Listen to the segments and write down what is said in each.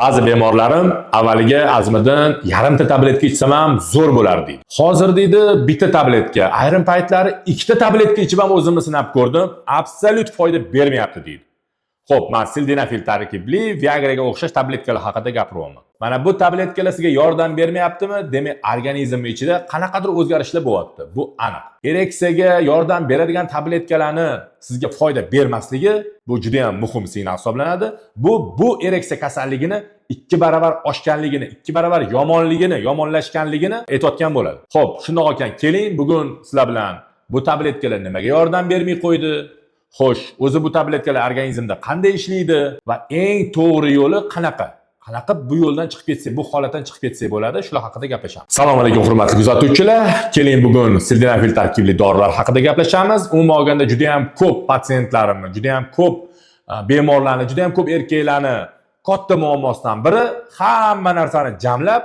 Ba'zi bemorlarim avvaliga azmidan yarimta tabletka ichsam ham zo'r bo'lar deydi. Hozir deydi bitta tabletka, ayrim paytlari ikkita tabletka ichib ham o'zimni sinab ko'rdim, absolyut foyda bermayapti deydi. Xo'p, men sildenafil tarkibli Viagraga o'xshash tabletkalar haqida gapiryapman. Mana bu tabletkalar sizga yordam bermayaptimi? Demak, organizm ichida qanaqadir o'zgarishlar bo'lyapti. Bu aniq. Ereksiyaga yordam beradigan tabletkalarni sizga foyda bermasligi bu juda ham muhim signal hisoblanadi. Bu ereksiya kasalligini 2 baravar oshganligini, 2 baravar yomonlashganligini aytayotgan bo'ladi. Xo'p, shundoq ekan, keling bugun sizlar bilan bu tabletkalar nimaga yordam bermay qo'ydi? Xo'sh, o'zi bu tabletkalar organizmda qanday ishlaydi va eng to'g'ri yo'li qanaqa? Qanaqa bu yo'ldan chiqib ketsak, bu holatdan chiqib ketsak bo'ladi, shular haqida gaplashamiz. Assalomu alaykum hurmatli kuzatuvchilar. Keling bugun sildenafil tarkibli dorilar haqida gaplashamiz. Umuman olganda juda ham ko'p patsientlarimni, juda ham ko'p bemorlarni, juda ham ko'p erkaklarni katta muammosidan biri hamma narsani jamlab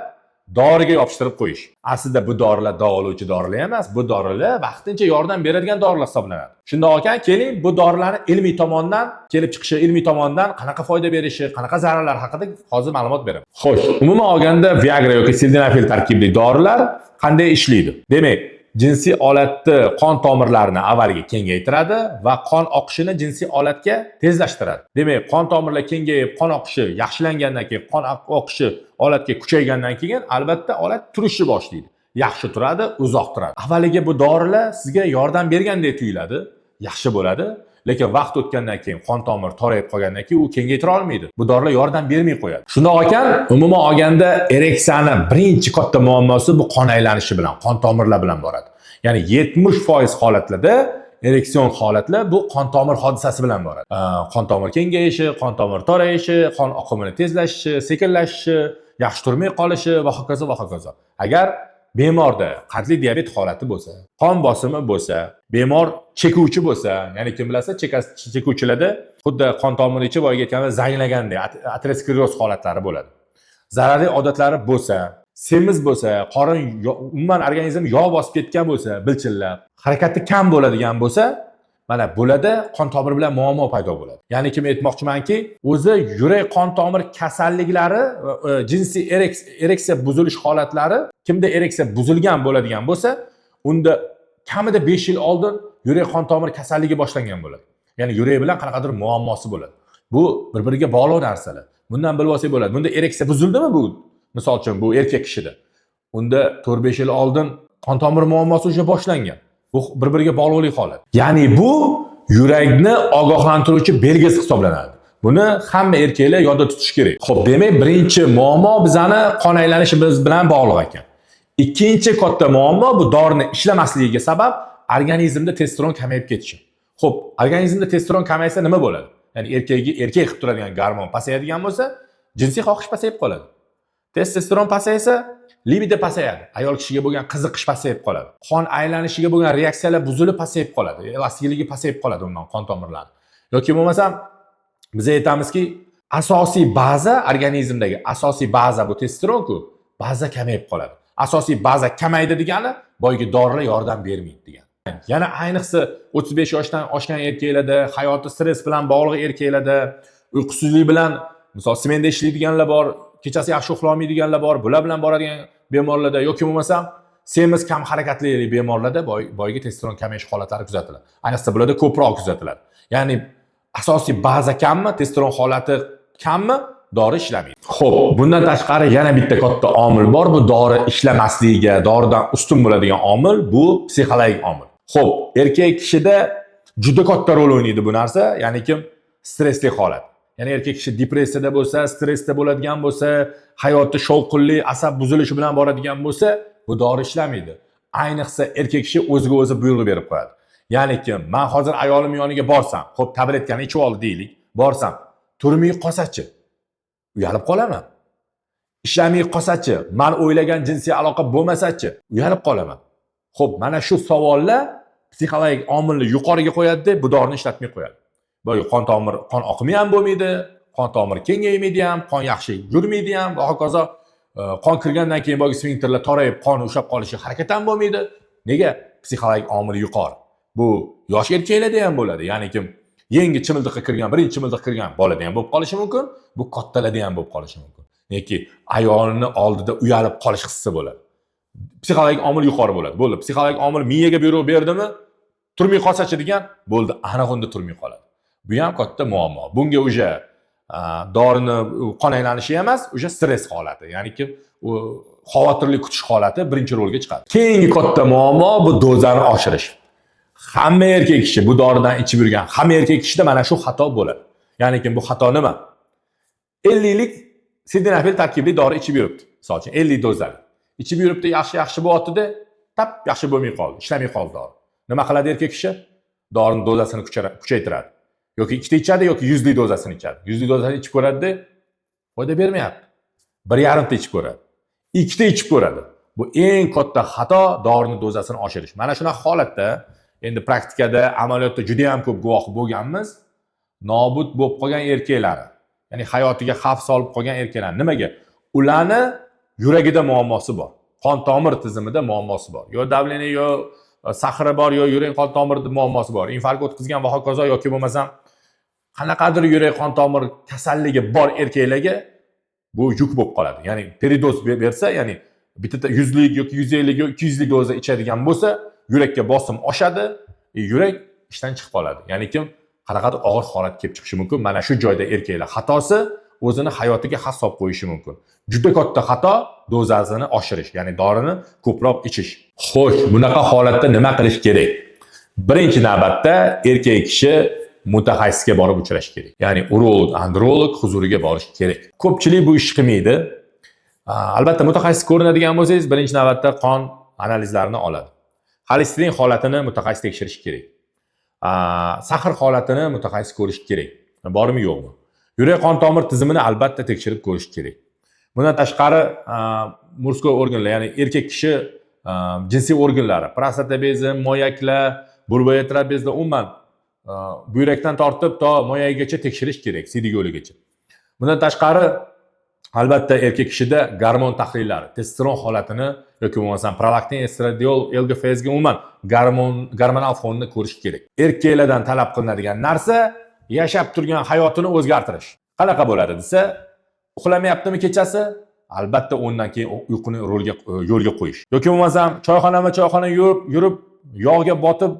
doriga yopishtirib qo'yish. Aslida bu dorilar davolovchi dorilar emas, bu dorilar vaqtincha yordam beradigan dorilar hisoblanadi. Shundoq ekan, keling bu dorilarni ilmiy tomondan, kelib chiqishi ilmiy tomondan qanaqa foyda berishi, qanaqa zararlar haqida hozir ma'lumot beraman. Xo'sh, umuman olganda Viagra yoki sildenafil tarkibli dorilar qanday ishlaydi? Demak, jinsiy olatni qon tomirlarini avvaliga kengaytiradi va qon oqishini jinsiy olatga tezlashtiradi. Demak, qon tomirlar kengayib, qon oqishi yaxshilangandan keyin, qon oqishi olatga kuchaygandan keyin albatta olat turishni boshlaydi. Yaxshi turadi, uzoq turadi. Avvaliga bu dorilar sizga yordam bergandek tuyuladi, yaxshi bo'ladi, lekin vaqt o'tgandan keyin qon tomir torayib qolgandan keyin u kengaytira olmaydi. Bu dorilar yordam bermay qo'yadi. Shundoq ekan, umuman olganda ereksiyani birinchi katta muammosi bu qon aylanishi bilan, qon tomirlar bilan boradi. Ya'ni 70% holatlarda ereksion holatlar bu qon tomir hodisasi bilan boradi. Qon tomir kengayishi, qon tomir torayishi, qon oqimini tezlashishi, sekinlashishi, yaxshi turmay qolishi va hokazo va hokazo. Agar bemorda qandli diabet holati bo'lsa, qon bosimi bo'lsa, bemor chekuvchi bo'lsa, ya'ni kim bilasa, chekuvchilarda xuddi qon tomiri ichi boyga aytganda zanglagandek ateroskleroz holatlari bo'ladi. Zararli odatlari bo'lsa, semiz bo'lsa, qorin umuman organizm yog' bosib ketgan bo'lsa, bilchillab, harakati kam bo'ladigan bo'lsa, mana bularda qon tomir bilan muammo paydo bo'ladi. Ya'ni kim aytmoqchimanki, o'zi yurak qon tomir kasalliklari, jinsiy ereksiya buzilish holatlari, kimda ereksiya buzilgan bo'ladigan bo'lsa, unda kamida 5 yil oldin yurak qon tomir kasalligi boshlangan bo'ladi. Ya'ni yurak bilan qanaqadir muammosi bo'ladi. Bu bir-biriga bog'liq narsalar. Bundan bilib olsak bo'ladi. Bunda ereksiya buzildimi bu? Misol uchun bu erkak kishida. Unda 4-5 yil oldin qon tomir muammosi o'sha boshlangan. Bu bir-biriga bog'liq holat. Ya'ni bu yurakni ogohlantiruvchi belgisi hisoblanadi. Buni hamma erkaklar yodda tutish kerak. Xo'p, demak, birinchi muammo bizani qon aylanishimiz bilan bog'liq ekan. Ikkinchi katta muammo bu dorining ishlamasligiga sabab organizmda testosteron kamayib ketishi. Xo'p, organizmda testosteron kamaysa nima bo'ladi? Ya'ni erkak qilib turadigan gormon pasayadigan bo'lsa, jinsiy xohish pasayib qoladi. Testosteron pasaysa, libido pasayadi. Ayol kishiga bo'lgan qiziqish pasayib qoladi. Qon aylanishiga bo'lgan reaksiyalar buzilib pasayib qoladi. Elastikligi pasayib qoladi undan qon tomirlari. Yoki bo'lmasam biz aytamizki, asosiy baza organizmdagi asosiy baza bu testosteron-ku, baza kamayib qoladi. Asosiy baza kamaydi degani boyagi dorilar yordam bermaydi degani. Yana ayniqsa 35 yoshdan oshgan erkaklarda, hayoti stress bilan bog'liq erkaklarda, uyqusizlik bilan, misol smenda ishlaydiganlar bor, kechasi yaxshi uxlay olmaydiganlar bor, bular bilan boradigan bemorlarda yoki bo'lmasam semiz kam harakatli bemorlarda boyagi testosteron kamayish holatlari kuzatiladi. Ayniqsa bularda ko'proq kuzatiladi. Ya'ni asosiy baza kammi, testosteron holati kammi, dori ishlamaydi. Xo'p, bundan tashqari yana bitta katta omil bor. Bu dori ishlamasligiga, doridan ustun bo'ladigan omil bu psixologik omil. Xo'p, erkak kishida juda katta rol o'ynaydi bu narsa, ya'ni kim stressli holat. Ya'ni erkak kishi depressiyada bo'lsa, stressda bo'ladigan bo'lsa, hayoti shovqinli, asab buzilishi bilan boradigan bo'lsa, bu dori ishlamaydi. Ayniqsa erkak kishi o'ziga o'zi buyruq berib qo'yadi. Ya'ni kim, men hozir ayolim yoniga borsam, xo'p, tabletkani ichib oldi deylik, borsam, turmay qolsachi, uyalib qolaman. Ishlamay qolsachi, men o'ylagan jinsiy aloqa bo'lmasachi, uyalib qolaman. Xo'p, mana shu savollar psixologik omilni yuqoriga qo'yadi, bu dorini ishlatmay qo'yadi. Boy qon oqimi ham bo'lmaydi, qon tomiri kengaymaydi ham, qon yaxshi yurmaydi ham va hokazo. Qon kirgandan keyin boyagi sfinkterlar torayib, qon ushlab qolishi harakat ham bo'lmaydi. Nega? Psixologik omil yuqori. Bu yosh erkaklarda ham bo'ladi. Ya'ni kim yangi chimildiqqa kirgan, birinchi chimildiqqa kirgan bolada ham bo'lib qolishi mumkin, bu kattalarda ham bo'lib qolishi mumkin. yoki ayolini oldida uyalib qolish hissi bo'ladi. Psixologik omil yuqori bo'ladi. Bo'ldi, psixologik omil miyaga buyruq berdimi, turmay qolsachi degan, bo'ldi, aniq unda turmay qoladi. Bu ham katta muammo. Bunga o'sha dorini qon aylanishi emas, o'sha stress holati, ya'niki u xavotirli kutish holati birinchi rolga chiqadi. Keyingi katta muammo bu dozani oshirish. Hamma erkak kishi bu doridan ichib yurgan, hamma erkak kishida mana shu xato bo'ladi. Ya'ni bu xato nima? 50 lik sildenafil tarkibli dori ichib yuribdi. Misol uchun 50 dozali. İchib yuribdi, yaxshi bo'lyapti-da, tap yaxshi bo'lmay qoldi, ishlamay qoldi dori. Nima qiladi erkak kishi? Dorining dozasini kuchaytiradi. Yoki ikkita ichadi yoki 100 lik dozasini ichadi. 100 lik dozasini ichib ko'radi-da, foyda bermayapti. 1,5 ta ichib ko'radi. 2 ta ichib ko'radi. Bu eng katta xato dorining dozasini oshirish. Mana shunaqa holatda endi praktikada, amaliyotda juda ham ko'p guvoh bo'lganmiz. Nobud bo'lib qolgan erkaklar, ya'ni hayotiga xavf solib qolgan erkaklar. Nimaga? Ularni yuragida muammosi bor. Qon tomir tizimida muammosi bor. Yo davleniya, yo sahri bor, yo yurak qon tomirida muammosi bor. Infarkt o'tkazgan va hokazo yoki bo'lmasam qanaqadir yurak qon tomir kasalligi bor erkaklarga bu yuk bo'lib qoladi. Ya'ni peridoz bersa, ya'ni bitta 100 lik yoki 150 yoki 200 lik doza ichadigan bo'lsa, yurakka bosim oshadi, yurak ishdan chiqib qoladi. Ya'ni qanaqadir og'ir holat kelib chiqishi mumkin. Mana shu joyda erkaklar xatosi o'zini hayotiga xavf solib qo'yishi mumkin. Juda katta xato dozasini oshirish, ya'ni dorini ko'proq ichish. Xo'sh, bunaqa holatda nima qilish kerak? Birinchi navbatda erkak kishi mutaxassisga borib uchrash kerak. Ya'ni urolog, androlog huzuriga borish kerak. Ko'pchilik bu ish qilmaydi. Albatta mutaxassis ko'rinadigan bo'lsangiz, birinchi navbatda qon analizlarini oladi. Xolesterin holatini mutaxassis tekshirish kerak. Sahar holatini mutaxassis ko'rish kerak. Bormi yo'qmi? Yurak qon tomir tizimini albatta tekshirib ko'rish kerak. Bundan tashqari murskoy organlar, ya'ni erkak kishi jinsiy organlari, prostata bezi, moyaklar, burboyetra bezlar umuman buyrakdan tortib to moyagigacha tekshirish kerak, siydik yo'ligacha. Bundan tashqari albatta erkak kishida gormon tahlillari, testosteron holatini yoki bo'lmasam prolaktin, estradiol, LGFSga umuman gormonal fonni ko'rish kerak. Erkaklardan talab qilinadigan narsa yashab turgan hayotini o'zgartirish. Qanaqa bo'ladi desa, uxlamayaptimi kechasi? Albatta undan keyin uyquni yo'lga qo'yish. Yoki bo'lmasam choyxona yurib, yog'ga botib,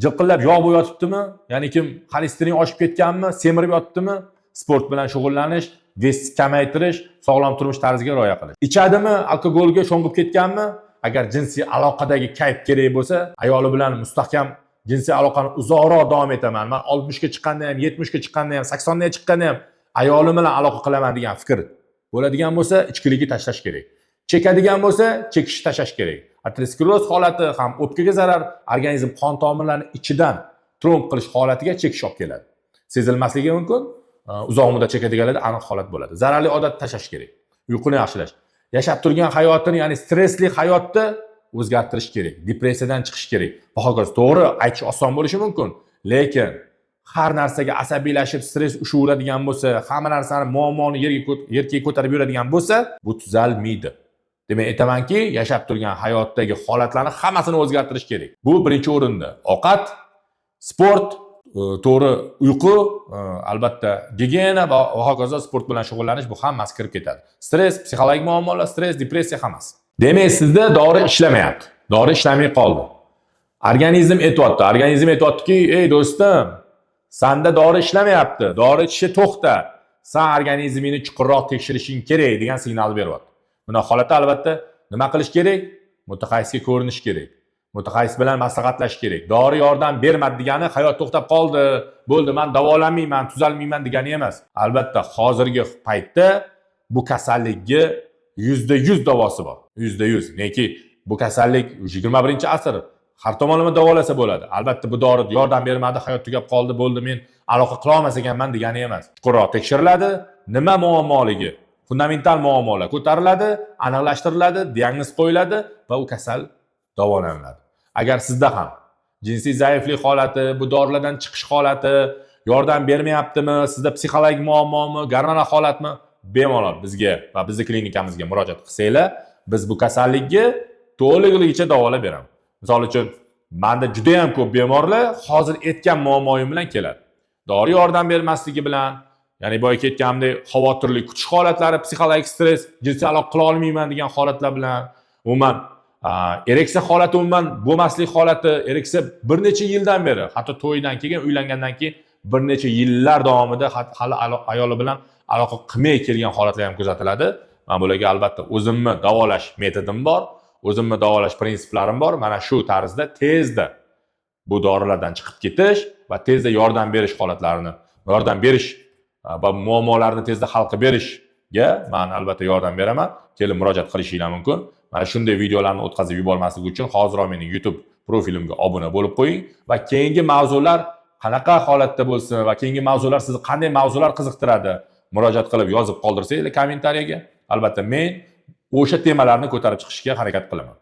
jiqillab yog' bo'lib yotibdimi? Ya'ni xolesterin oshib ketganmi, semirib yotibdimi? Sport bilan shug'ullanish, vес kamaytirish, sog'lom turmush tarziga rioya qilish. Ichadimi, alkogolga sho'ng'ib ketganmi? Agar jinsiy aloqadagi kayf kerak bo'lsa, ayoli bilan mustahkam jinsiy aloqani uzoqroq davom etaman. Men 60 ga chiqqanda ham, 70 ga chiqqanda ham, 80 ga chiqqanda ham ayolim bilan aloqa qilaman degan fikr bo'ladigan bo'lsa, ichkilikni tashlash kerak. Chekadigan bo'lsa, chekishni tashlash kerak. Ateroskleroz holati ham o'pkaga zarar, organizm qon tomirlarining ichidan tromb qilish holatiga chekish olib keladi. Sezilmasligi mumkin, uzoq muddat chekadiganlarda aniq holat bo'ladi. Zararli odat tashlash kerak. Uyquni yaxshilash. Yashab turgan hayotini, ya'ni stressli hayotni o'zgartirish kerak. Depressiyadan chiqish kerak. Va hokazo. To'g'ri, aytish oson bo'lishi mumkin, lekin har narsaga asabiylashib, stress ushaveradigan bo'lsa, hamma narsani muammoni yerga ko'tarib yuradigan bo'lsa, bu tuzalmaydi. Demak, aytamanki, yashab turgan hayotdagi holatlarni hammasini o'zgartirish kerak. Bu birinchi o'rinda. Ovqat, sport, to'g'ri uyqu, albatta gigiyena va hokazo sport bilan shug'ullanish, bu hammasi kirib ketadi. Stress, psixologik muammolar, stress, depressiya hammasi. Demak, sizda dori ishlamayapti. Dori ishlamay qoldi. Organizm aytayapti. Organizm aytayaptiki, "Ey do'stim, senda dori ishlamayapti. Dori ichishni to'xta. Sen organizmingni chuqurroq tekshirishing kerak" degan signal beryapti. Buni holatda albatta nima qilish kerak? Mutaxassisga ko'rinish kerak. Mutaxassis bilan maslahatlash kerak. Dori yordam bermadi degani hayot to'xtab qoldi, bo'ldi, men davolanmayman, tuzalmayman degani emas. Albatta, hozirgi paytda bu kasallikga %100 davosi bor. %100. Neki bu kasallik 21-asr. Har tomonlama davolasa bo'ladi. Albatta bu dori yordam bermadi, hayot tugab qoldi, bo'ldi, men aloqa qila olmas ekanman degani emas. Chuqurroq tekshiriladi, nima muammoligi, fundamental muammolar ko'tariladi, aniqlashtiriladi, diagnoz qo'yiladi va u kasal davolanadi. Agar sizda ham jinsiy zaiflik holati, bu dorilardan chiqish holati yordam bermayaptimi, sizda psixologik muammomi, gormonal holatmi, bemalol bizga va bizning klinikamizga murojaat qilsanglar, biz bu kasallikka to'liqligicha davolab beramiz. Misol uchun, menda juda ham ko'p bemorlar hozir aytgan muammoyim bilan keladi. Dori yordam bermasligi bilan ya'ni boya ketganimdek xavotirli kutish holatlari, psixologik stress, jinsiy aloqa qila olmayman degan holatlar bilan, umuman ereksiya holati umuman bo'lmaslik holati, ereksiya bir necha yildan beri, hatto to'ydan keyin, uylangandan keyin bir necha yillar davomida hali ayoli bilan aloqa qilmay kelgan holatlar ham kuzatiladi. Men bularga albatta o'zimni davolash metodim bor, o'zimni davolash prinsiplarim bor. Mana shu tarzda tezda bu dorilardan chiqib ketish va tezda yordam berish holatlarini, yordam berish va muammolarni tezda hal qilib berishga men albatta yordam beraman. Kelib murojaat qilishinglar mumkin. Mana shunday videolarni o'tkazib yubormaslik uchun hoziroq mening YouTube profilimga obuna bo'lib qo'ying va keyingi mavzular qanaqa holatda bo'lsin va keyingi mavzular sizni qanday mavzular qiziqtiradi, murojaat qilib yozib qoldirsanglar kommentariyaga, albatta men o'sha temalarni ko'tarib chiqishga harakat qilaman.